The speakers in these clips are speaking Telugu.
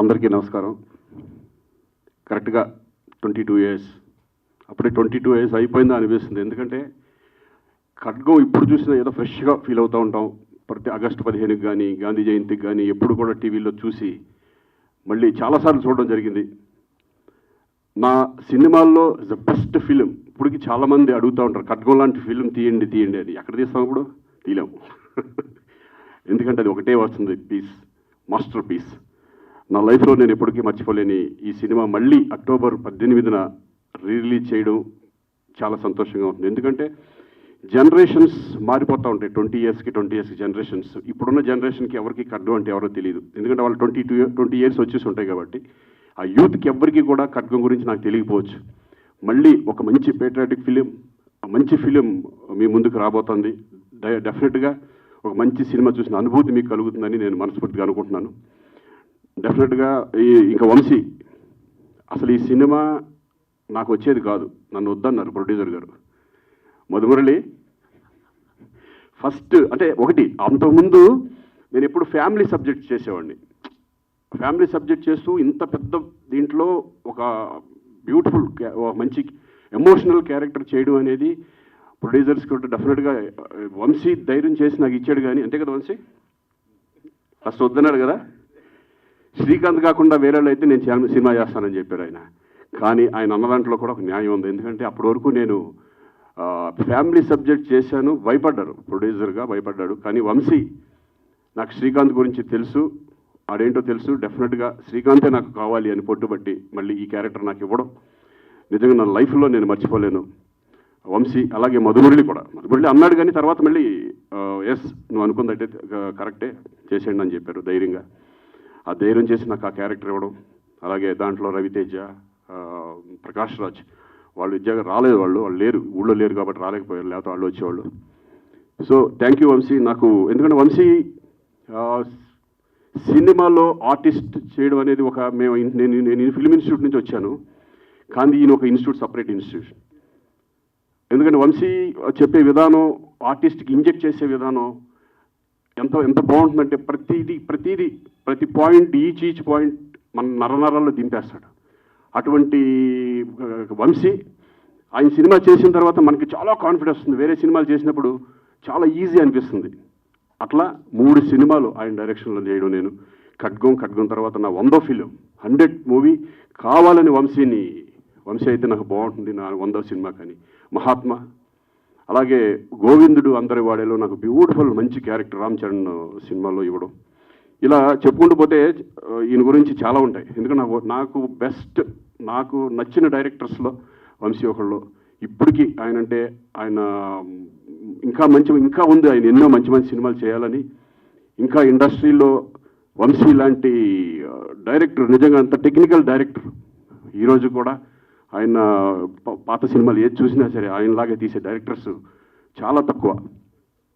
అందరికీ నమస్కారం. కరెక్ట్గా 22 ఇయర్స్, అప్పుడే 22 ఇయర్స్ అయిపోయిందా అనిపిస్తుంది. ఎందుకంటే ఖడ్గం ఇప్పుడు చూసినా ఏదో ఫ్రెష్గా ఫీల్ అవుతూ ఉంటాం. ప్రతి ఆగస్టు 15కి కానీ గాంధీ జయంతికి కానీ ఎప్పుడు కూడా టీవీలో చూసి మళ్ళీ చాలాసార్లు చూడడం జరిగింది. నా సినిమాల్లో ద బెస్ట్ ఫిలిం ఇప్పటికి చాలామంది అడుగుతూ ఉంటారు, ఖడ్గం లాంటి ఫిలిం తీయండి తీయండి అని. ఎక్కడ తీస్తాం ఇప్పుడు? తీయలేము. ఎందుకంటే అది ఒకటే వస్తుంది, పీస్, మాస్టర్ పీస్. నా లైఫ్లో నేను ఎప్పటికీ మర్చిపోలేని ఈ సినిమా మళ్ళీ అక్టోబర్ 18న రిలీజ్ చేయడం చాలా సంతోషంగా ఉంటుంది. ఎందుకంటే జనరేషన్స్ మారిపోతూ ఉంటాయి. 20 ఇయర్స్కి జనరేషన్స్. ఇప్పుడున్న జనరేషన్కి ఎవరికి ఖడ్గం అంటే ఎవరో తెలియదు. ఎందుకంటే వాళ్ళు 20 ఇయర్స్ వచ్చేసి ఉంటాయి కాబట్టి ఆ యూత్కి ఎవరికి కూడా ఖడ్గం గురించి నాకు తెలియకపోవచ్చు. మళ్ళీ ఒక మంచి పేట్రియాటిక్ ఫిలిం, మంచి ఫిలిం మీ ముందుకు రాబోతుంది. డెఫినెట్గా ఒక మంచి సినిమా చూసిన అనుభూతి మీకు కలుగుతుందని నేను మనస్ఫూర్తిగా అనుకుంటున్నాను. డెఫినెట్గా ఇంకా వంశీ, అసలు ఈ సినిమా నాకు వచ్చేది కాదు, నన్ను వద్దన్నారు ప్రొడ్యూసర్ గారు. మధుమురళి ఫస్ట్ అంటే ఒకటి, అంతకుముందు నేను ఎప్పుడు ఫ్యామిలీ సబ్జెక్ట్ చేసేవాడిని. ఫ్యామిలీ సబ్జెక్ట్ చేస్తూ ఇంత పెద్ద దీంట్లో ఒక బ్యూటిఫుల్ మంచి ఎమోషనల్ క్యారెక్టర్ చేయడం అనేది ప్రొడ్యూసర్స్కి కూడా డెఫినెట్గా వంశీ ధైర్యం చేసి నాకు ఇచ్చాడు. కానీ అంతే కదా వంశీ, ఫస్ట్ వద్దన్నాడు కదా. శ్రీకాంత్ కాకుండా వేరే అయితే నేను సినిమా చేస్తానని చెప్పారు ఆయన. కానీ ఆయన అన్న దాంట్లో కూడా ఒక న్యాయం ఉంది. ఎందుకంటే అప్పటి వరకు నేను ఫ్యామిలీ సబ్జెక్ట్ చేశాను, భయపడ్డారు, ప్రొడ్యూసర్గా భయపడ్డాడు. కానీ వంశీ నాకు శ్రీకాంత్ గురించి తెలుసు, ఆడేంటో తెలుసు. డెఫినెట్గా శ్రీకాంతే నాకు కావాలి అని పట్టుబట్టి మళ్ళీ ఈ క్యారెక్టర్ నాకు ఇవ్వడం నిజంగా నా లైఫ్లో నేను మర్చిపోలేను. వంశీ అలాగే మధుమురళి కూడా. మధుమురళి అన్నాడు కానీ తర్వాత మళ్ళీ ఎస్ నువ్వు అనుకుందంటే కరెక్టే చేసేయండి అని చెప్పారు ధైర్యంగా. ఆ ధైర్యం చేసి నాకు ఆ క్యారెక్టర్ ఇవ్వడం. అలాగే దాంట్లో రవితేజ, ప్రకాష్ రాజ్ వాళ్ళు ఇచ్చాక రాలేదు, వాళ్ళు లేరు, ఊళ్ళో లేరు కాబట్టి రాలేకపోయారు, లేకపోతే వాళ్ళు వచ్చేవాళ్ళు. So thank you Vamsi. నాకు ఎందుకంటే వంశీ సినిమాలో ఆర్టిస్ట్ చేయడం అనేది ఒక నేను ఫిల్మ్ ఇన్స్టిట్యూట్ నుంచి వచ్చాను, కానీ ఈయన ఒక ఇన్స్టిట్యూట్, సపరేట్ ఇన్స్టిట్యూషన్. ఎందుకంటే వంశీ చెప్పే విధానం, ఆర్టిస్ట్కి ఇంజెక్ట్ చేసే విధానం ఎంత బాగుంటుందంటే ప్రతి పాయింట్, ఈచ్ పాయింట్ మన నరనరాల్లో దింపేస్తాడు. అటువంటి వంశీ ఆయన సినిమా చేసిన తర్వాత మనకి చాలా కాన్ఫిడెన్స్ వస్తుంది. వేరే సినిమాలు చేసినప్పుడు చాలా ఈజీ అనిపిస్తుంది. అట్లా 3 సినిమాలు ఆయన డైరెక్షన్లో చేయడం నేను. ఖడ్గం తర్వాత నా 100వ ఫిలిం, 100 మూవీ కావాలని వంశీ అయితే నాకు బాగుంటుంది నా 100వ సినిమా. కానీ మహాత్మా, అలాగే గోవిందుడు అందరి వాడేలో నాకు బ్యూటిఫుల్ మంచి క్యారెక్టర్ రామ్ చరణ్ సినిమాలో ఇవ్వడం. ఇలా చెప్పుకుంటూ పోతే ఈయన గురించి చాలా ఉంటాయి. ఎందుకంటే నాకు నచ్చిన డైరెక్టర్స్లో వంశీ ఒకళ్ళు. ఇప్పటికీ ఆయన ఇంకా ఉంది, ఆయన ఎన్నో మంచి సినిమాలు చేయాలని. ఇంకా ఇండస్ట్రీలో వంశీ లాంటి డైరెక్టర్, నిజంగా అంత టెక్నికల్ డైరెక్టర్ ఈరోజు కూడా ఆయన పాత సినిమాలు ఏది చూసినా సరే ఆయనలాగే తీసే డైరెక్టర్స్ చాలా తక్కువ.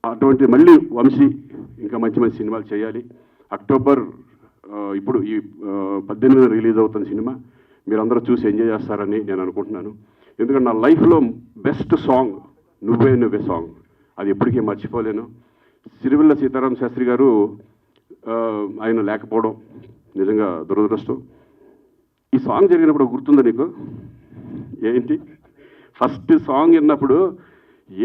అటువంటి మళ్ళీ వంశీ ఇంకా మంచి సినిమాలు చేయాలి. అక్టోబర్ ఇప్పుడు ఈ 18న రిలీజ్ అవుతున్న సినిమా మీరందరూ చూసి ఎంజాయ్ చేస్తారని నేను అనుకుంటున్నాను. ఎందుకంటే నా లైఫ్లో బెస్ట్ సాంగ్ నువ్వే సాంగ్, అది ఎప్పటికీ మర్చిపోలేను. సిరివెల్ల సీతారామ శాస్త్రి గారు ఆయన లేకపోవడం నిజంగా దురదృష్టం. ఈ సాంగ్ జరిగినప్పుడు గుర్తుందా నీకు? ఏంటి ఫస్ట్ సాంగ్ విన్నప్పుడు,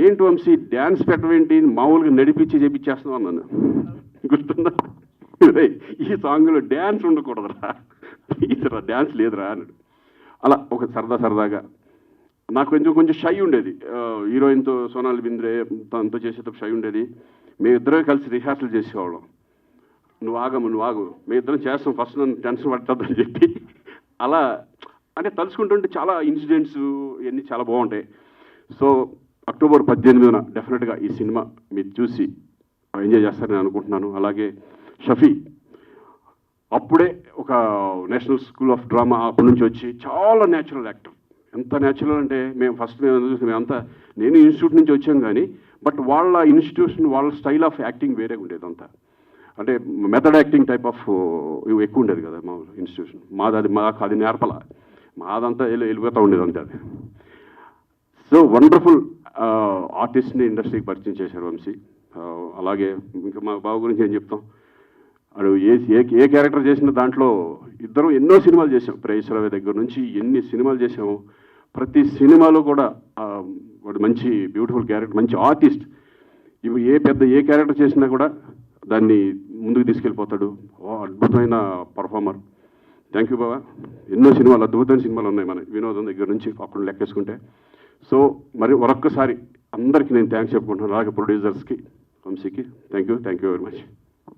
ఏంటి వంశీ డ్యాన్స్ పెట్టవేంటి, మామూలుగా నడిపించి చేపించేస్తున్నాం అన్నాను. గుర్తుందా? ఈ సాంగ్లో డ్యాన్స్ ఉండకూడదురా, ప్లీజ్రా డ్యాన్స్ లేదురా అన్నాడు. అలా ఒక సరదాగా నాకు కొంచెం షై ఉండేది. హీరోయిన్తో సోనాలి బింద్రే తనతో చేసేటప్పుడు షై ఉండేది. మేమిద్దరం కలిసి రిహార్సల్ చేసేవాళ్ళం. నువ్వు ఆగు, మేమిద్దరం చేస్తాం, ఫస్ట్ నన్ను టెన్షన్ పడుతుందని చెప్పి. అలా అంటే తలుచుకుంటుంటే చాలా ఇన్సిడెంట్స్ ఇవన్నీ చాలా బాగుంటాయి. సో అక్టోబర్ 18న డెఫినెట్గా ఈ సినిమా మీరు చూసి ఎంజాయ్ చేస్తారని అనుకుంటున్నాను. అలాగే షఫీ అప్పుడే ఒక నేషనల్ స్కూల్ ఆఫ్ డ్రామా అప్పటి నుంచి వచ్చి చాలా న్యాచురల్ యాక్టర్. ఎంత న్యాచురల్ అంటే నేను ఇన్స్టిట్యూట్ నుంచి వచ్చాం కానీ బట్ వాళ్ళ ఇన్స్టిట్యూషన్, వాళ్ళ స్టైల్ ఆఫ్ యాక్టింగ్ వేరే ఉండేది. అంతా అంటే మెథడ్ యాక్టింగ్ టైప్ ఆఫ్ ఎక్కువ ఉండేది కదా మా ఇన్స్టిట్యూషన్. మాకు అది నేర్పల, మాదంతా వెళ్ళిపోతూ ఉండేది అంతే అది. సో వండర్ఫుల్ ఆర్టిస్ట్ని ఇండస్ట్రీకి పరిచయం చేశారు వంశీ. అలాగే ఇంకా మా బాబు గురించి ఏం చెప్తాం, వాడు ఏ క్యారెక్టర్ చేసిన దాంట్లో ఇద్దరం ఎన్నో సినిమాలు చేసాం. ప్రేయసరావు దగ్గర నుంచి ఎన్ని సినిమాలు చేసాము. ప్రతి సినిమాలో కూడా వాడు మంచి బ్యూటిఫుల్ క్యారెక్టర్, మంచి ఆర్టిస్ట్. ఇప్పుడు ఏ క్యారెక్టర్ చేసినా కూడా దాన్ని ముందుకు తీసుకెళ్ళిపోతాడు. అద్భుతమైన పర్ఫార్మర్. థ్యాంక్ యూ బాబా. ఎన్నో సినిమాలు, అద్భుతమైన సినిమాలు ఉన్నాయి మన వినోదం దగ్గర నుంచి అక్కడ లెక్కేసుకుంటే. సో మరి మరొక్కసారి అందరికీ నేను థ్యాంక్స్ చెప్పుకుంటున్నాను. అలాగే ప్రొడ్యూసర్స్కి, వంశీకి థ్యాంక్ యూ వెరీ మచ్.